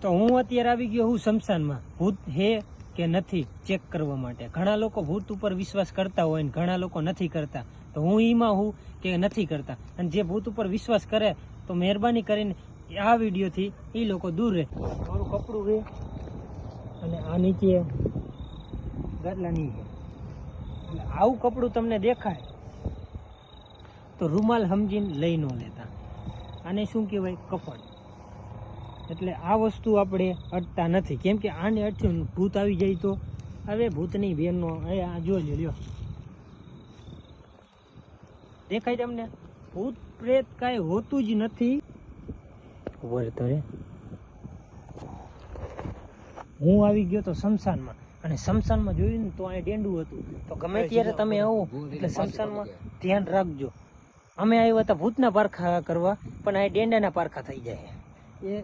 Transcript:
તો હું અત્યારે આવી ગયો હું શમશાનમાં ભૂત હે કે નથી ચેક કરવા માટે. ઘણા લોકો ભૂત ઉપર વિશ્વાસ કરતા હોય ને ઘણા લોકો નથી કરતા, તો હું ઈમાં હું કે નથી કરતા. અને જે ભૂત ઉપર વિશ્વાસ કરે તો મહેરબાની કરીને આ વિડીયોથી એ લોકો દૂર રહે. મારું કપડું છે અને આ નીચે ગાદલાની છે, એટલે આવું કપડું તમને દેખાય તો રૂમાલ સમજીને લઈ ન લેતા. આને શું કહેવાય? કપડ. એટલે આ વસ્તુ આપણે અડતા નથી, કેમ કે આને અડથી ભૂત આવી જાય તો હવે ભૂતની બેનનો આ જોઈ લ્યો, દેખાય તમને? ભૂત પ્રેત કાંઈ હોતું જ નથી. વર્તરે હું આવી ગયો તો શમશાનમાં, અને શમશાનમાં જોયું ને તો અહીં ડેંડું હતું. તો ગમે ત્યારે તમે આવો એટલે શમશાનમાં ધ્યાન રાખજો. અમે આવ્યા હતા ભૂતના પારખા કરવા, પણ અહીં ડેંડાના પારખા થઈ જાય. એ